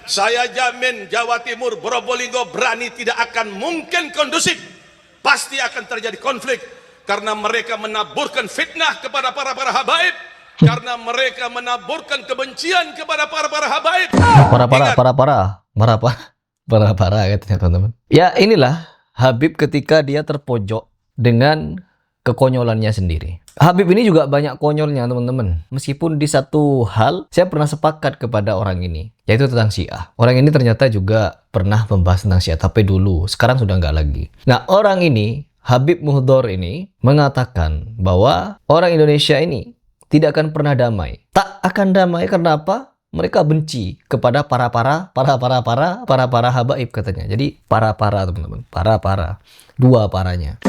Saya jamin Jawa Timur, Probolinggo berani tidak akan mungkin kondusif. Pasti akan terjadi konflik. Karena mereka menaburkan fitnah kepada para habaib. Karena mereka menaburkan kebencian kepada para habaib. Para katanya teman-teman. Ya inilah Habib ketika dia terpojok dengan kekonyolannya sendiri. Habib ini juga banyak konyolnya teman-teman. Meskipun di satu hal saya pernah sepakat kepada orang ini, yaitu tentang Syiah. Orang ini ternyata juga pernah membahas tentang Syiah, tapi dulu, sekarang sudah nggak lagi. Nah orang ini, Habib Muhdor ini mengatakan bahwa orang Indonesia ini tidak akan pernah damai. Tak akan damai karena apa? Mereka benci kepada para habaib katanya. Jadi para teman-teman, dua paranya.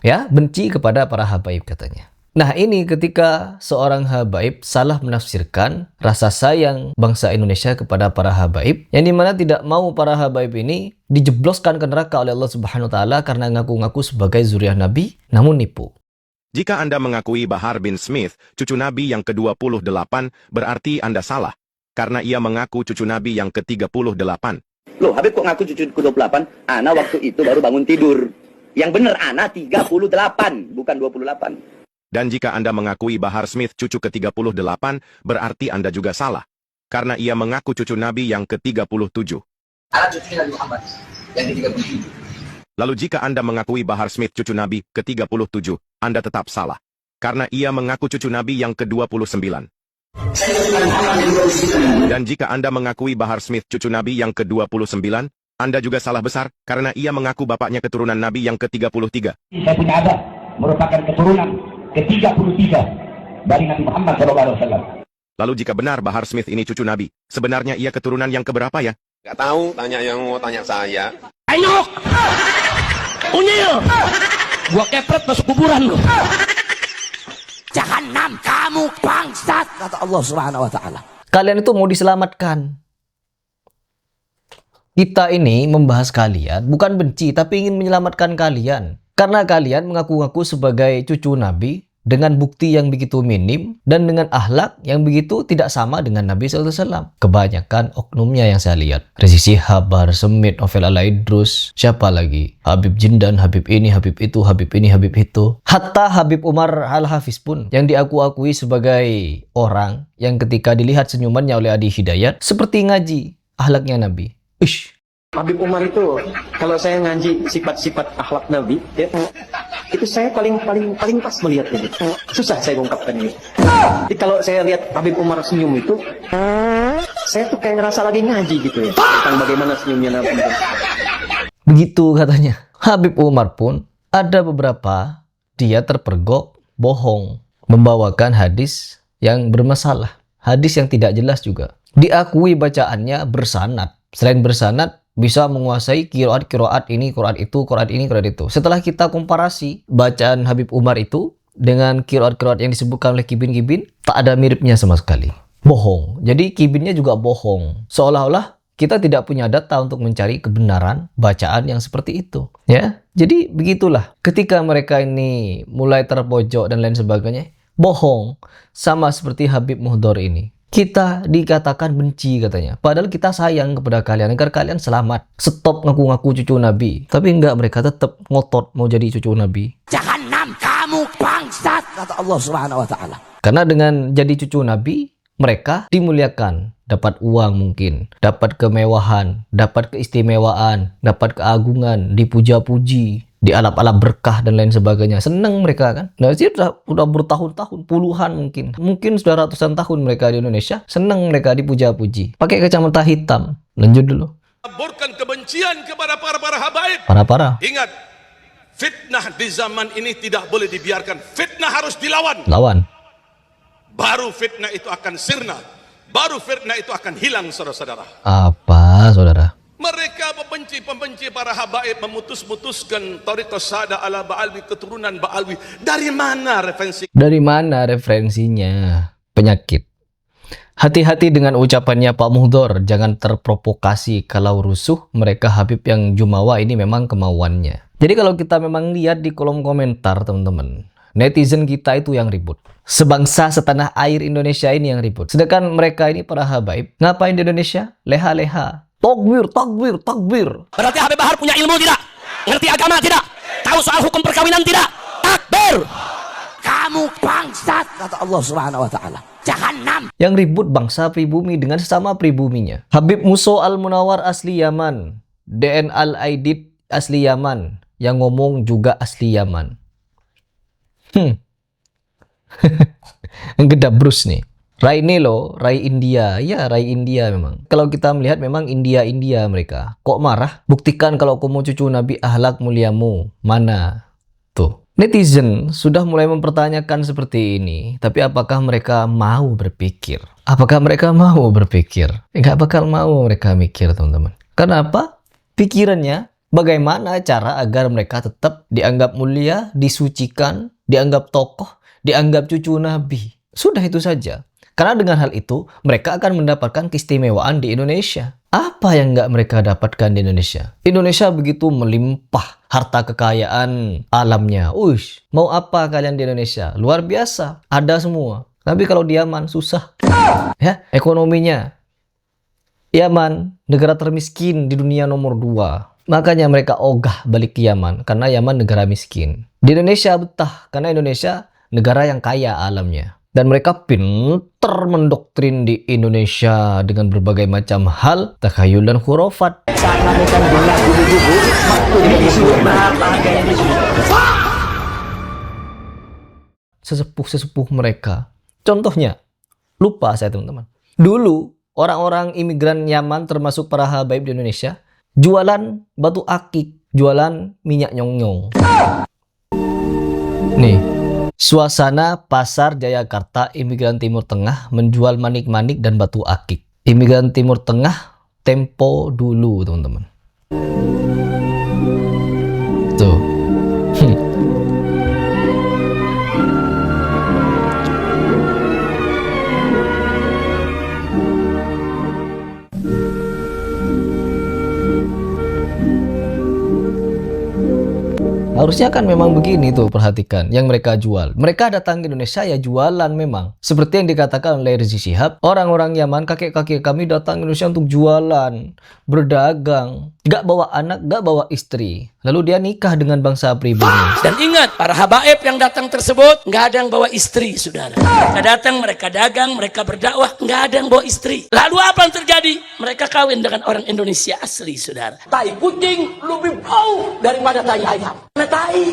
Ya, benci kepada para habaib katanya. Nah ini ketika seorang habaib salah menafsirkan rasa sayang bangsa Indonesia kepada para habaib, yang dimana tidak mau para habaib ini dijebloskan ke neraka oleh Allah Subhanahu Wa Taala karena ngaku-ngaku sebagai zuriat Nabi, namun nipu. Jika Anda mengakui Bahar bin Smith, cucu Nabi yang ke-28, berarti Anda salah. Karena ia mengaku cucu Nabi yang ke-38. Loh, Habib kok ngaku cucu ke-28? Ana waktu itu baru bangun tidur. Yang benar Ana 38, bukan 28. Dan jika Anda mengakui Bahar Smith cucu ke-38, berarti Anda juga salah. Karena ia mengaku cucu Nabi yang ke-37. Ana cucunya Nabi Muhammad yang ke-37. Lalu jika Anda mengakui Bahar Smith cucu Nabi ke-37, Anda tetap salah. Karena ia mengaku cucu Nabi yang ke-29. Dan jika Anda mengakui Bahar Smith cucu Nabi yang ke-29, Anda juga salah besar, karena ia mengaku bapaknya keturunan Nabi yang ke-33. Saya punya abah merupakan keturunan ke-33 dari Nabi Muhammad SAW. Lalu jika benar Bahar Smith ini cucu Nabi, sebenarnya ia keturunan yang keberapa ya? Gak tahu, tanya yang mau tanya saya. Enyok! Unyil! Gua kepret masuk kuburan lu. Jahanam kamu bangsat, kata Allah Subhanahu Wa Taala. Kalian itu mau diselamatkan. Kita ini membahas kalian bukan benci, tapi ingin menyelamatkan kalian. Karena kalian mengaku-ngaku sebagai cucu Nabi dengan bukti yang begitu minim dan dengan akhlak yang begitu tidak sama dengan Nabi SAW. Kebanyakan oknumnya yang saya lihat. Rizik Syihab, Bahar Smith, Novel Al-Idrus, siapa lagi? Habib Jindan, Habib ini, Habib itu, Habib ini, Habib itu. Hatta Habib Umar Al-Hafiz pun yang diakui sebagai orang yang ketika dilihat senyumannya oleh Adi Hidayat seperti ngaji akhlaknya Nabi. Ish. Habib Umar itu, kalau saya ngaji sifat-sifat akhlak Nabi, ya, itu saya paling pas melihat ini. Susah saya ungkapkan ini. Jadi kalau saya lihat Habib Umar senyum itu, saya tuh kayak ngerasa lagi ngaji gitu ya, tentang bagaimana senyumnya Nabi. Begitu katanya. Habib Umar pun ada beberapa dia terpergok bohong, membawakan hadis yang bermasalah, hadis yang tidak jelas juga. Diakui bacaannya bersanad. Selain bersanad, bisa menguasai kiroat ini, kiroat itu, kiroat ini, kiroat itu. Setelah kita komparasi bacaan Habib Umar itu dengan kiroat yang disebutkan oleh kibin, tak ada miripnya sama sekali. Bohong. Jadi kibinnya juga bohong. Seolah-olah kita tidak punya data untuk mencari kebenaran bacaan yang seperti itu. Ya, jadi begitulah. Ketika mereka ini mulai terpojok dan lain sebagainya, bohong. Sama seperti Habib Muhdor ini. Kita dikatakan benci katanya. Padahal kita sayang kepada kalian agar kalian selamat. Stop ngaku-ngaku cucu Nabi. Tapi enggak, mereka tetap ngotot mau jadi cucu Nabi. Jahanam kamu bangsat, kata Allah Subhanahu Wa Taala. Karena dengan jadi cucu Nabi, mereka dimuliakan. Dapat uang mungkin, dapat kemewahan, dapat keistimewaan, dapat keagungan, dipuja-puji, dialap-alap berkah dan lain sebagainya. Senang mereka kan. Nah, sih udah bertahun-tahun, puluhan mungkin sudah ratusan tahun mereka di Indonesia. Senang mereka dipuja-puji. Pakai kacamata hitam. Lanjut dulu. Laburkan kebencian kepada para habaib. Para. Ingat, fitnah di zaman ini tidak boleh dibiarkan. Fitnah harus dilawan. Lawan. Baru fitnah itu akan sirna. Baru fitnah itu akan hilang, saudara-saudara. Apa, saudara? Mereka pembenci para habaib memutuskan Thariqah Sada ala Ba'alwi, keturunan Ba'alwi. Dari mana referensi? Dari mana referensinya? Penyakit. Hati-hati dengan ucapannya Pak Muhdor. Jangan terprovokasi. Kalau rusuh, mereka Habib yang jumawa ini memang kemauannya. Jadi kalau kita memang lihat di kolom komentar, teman-teman, netizen kita itu yang ribut. Sebangsa setanah air Indonesia ini yang ribut. Sedangkan mereka ini para habaib, ngapain di Indonesia? Leha-leha. Takbir, takbir, takbir. Berarti Habib Bahar punya ilmu tidak? Ngerti agama tidak? Tahu soal hukum perkawinan tidak? Takbir! Kamu bangsat, kata Allah Subhanahu wa taala. Jahannam. Yang ribut bangsa pribumi dengan sesama pribuminya. Habib Muso Al-Munawar asli Yaman. DN Al-Aidid asli Yaman. Yang ngomong juga asli Yaman. Gedabrus nih. Rai ini loh, Rai India. Ya, Rai India memang. Kalau kita melihat memang India mereka. Kok marah? Buktikan kalau kamu cucu Nabi ahlak muliamu. Mana? Tuh. Netizen sudah mulai mempertanyakan seperti ini. Tapi apakah mereka mau berpikir? Apakah mereka mau berpikir? Nggak bakal mau mereka mikir, teman-teman. Kenapa? Pikirannya bagaimana cara agar mereka tetap dianggap mulia, disucikan, dianggap tokoh, dianggap cucu Nabi. Sudah itu saja. Karena dengan hal itu, mereka akan mendapatkan keistimewaan di Indonesia. Apa yang nggak mereka dapatkan di Indonesia? Indonesia begitu melimpah harta kekayaan alamnya. Uish, mau apa kalian di Indonesia? Luar biasa, ada semua. Tapi kalau di Yaman, susah. Ya, ekonominya. Yaman, negara termiskin di dunia nomor 2. Makanya mereka ogah balik ke Yaman, karena Yaman negara miskin. Di Indonesia betah, karena Indonesia negara yang kaya alamnya. Dan mereka pinter mendoktrin di Indonesia dengan berbagai macam hal, takhayul dan khurafat. Sesepuh-sesepuh mereka. Contohnya, lupa saya teman-teman. Dulu, orang-orang imigran Yaman termasuk para habaib di Indonesia, jualan batu akik, jualan minyak nyong-nyong. Nih. Suasana pasar Jayakarta imigran Timur Tengah menjual manik-manik dan batu akik. Imigran Timur Tengah tempo dulu, teman-teman. Tuh. Harusnya kan memang begini tuh, perhatikan yang mereka jual. Mereka datang ke Indonesia ya jualan memang. Seperti yang dikatakan oleh Rizik Syihab, orang-orang Yaman, kakek-kakek kami datang ke Indonesia untuk jualan, berdagang, gak bawa anak, gak bawa istri. Lalu dia nikah dengan bangsa pribumi. Dan ingat, para habaib yang datang tersebut nggak ada yang bawa istri, saudara. Mereka datang, mereka dagang, mereka berdakwah, nggak ada yang bawa istri. Lalu apa yang terjadi? Mereka kawin dengan orang Indonesia asli, saudara. Tai kucing lebih bau daripada tai ayam. Tai.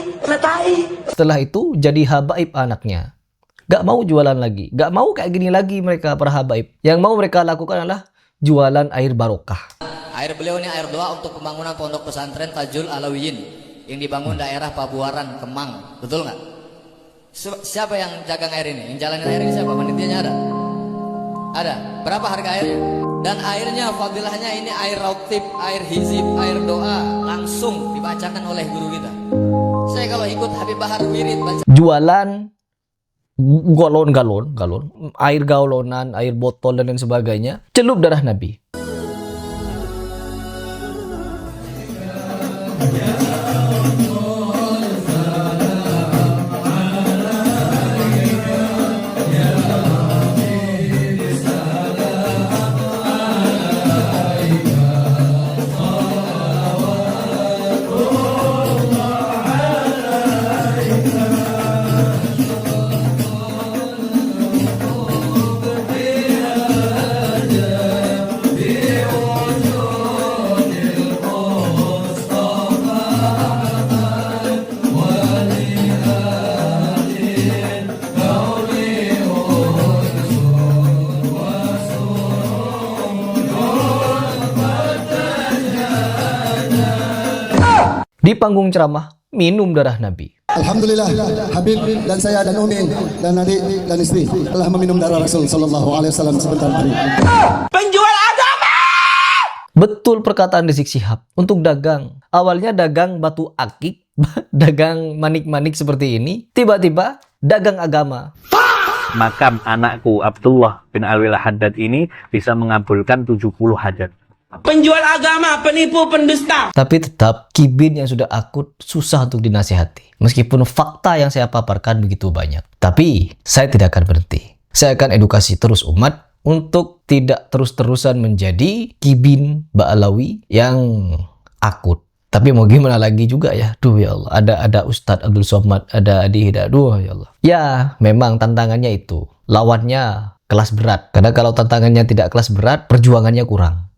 Setelah itu jadi habaib anaknya. Gak mau jualan lagi, gak mau kayak gini lagi mereka para habaib. Yang mau mereka lakukan adalah jualan air barokah. Air beliau ini air doa untuk pembangunan pondok pesantren Tajul Alawiyin yang dibangun daerah Pabuaran, Kemang. Betul nggak? Siapa yang jagang air ini? Yang jalanin air ini siapa? Panitianya ada? Ada. Berapa harga airnya? Dan airnya, fadilahnya ini air rautib, air hizib, air doa. Langsung dibacakan oleh guru kita. Saya kalau ikut Habib Bahar wirid baca. Jualan galon, air galonan, air botol dan lain sebagainya. Celup darah Nabi. Di panggung ceramah, minum darah Nabi. Alhamdulillah, Habib dan saya dan Umi dan adik dan istri telah meminum darah Rasul Sallallahu Alaihi Wasallam sebentar hari. Penjual agama! Betul perkataan Rizik Syihab. Untuk dagang, awalnya dagang batu akik, dagang manik-manik seperti ini, tiba-tiba dagang agama. Makam anakku Abdullah bin Alwi Al-Haddad ini bisa mengabulkan 70 hajat. penjual agama, penipu, pendusta. Tapi tetap kibin yang sudah akut susah untuk dinasihati. Meskipun fakta yang saya paparkan begitu banyak. Tapi saya tidak akan berhenti. Saya akan edukasi terus umat untuk tidak terus-terusan menjadi kibin Ba'alawi yang akut. Tapi mau gimana lagi juga ya. Duh ya Allah. Ada Ustadz Abdul Somad, ada Adi Hidayat. Duh ya Allah. Ya memang tantangannya itu. Lawannya kelas berat. Karena kalau tantangannya tidak kelas berat, perjuangannya kurang.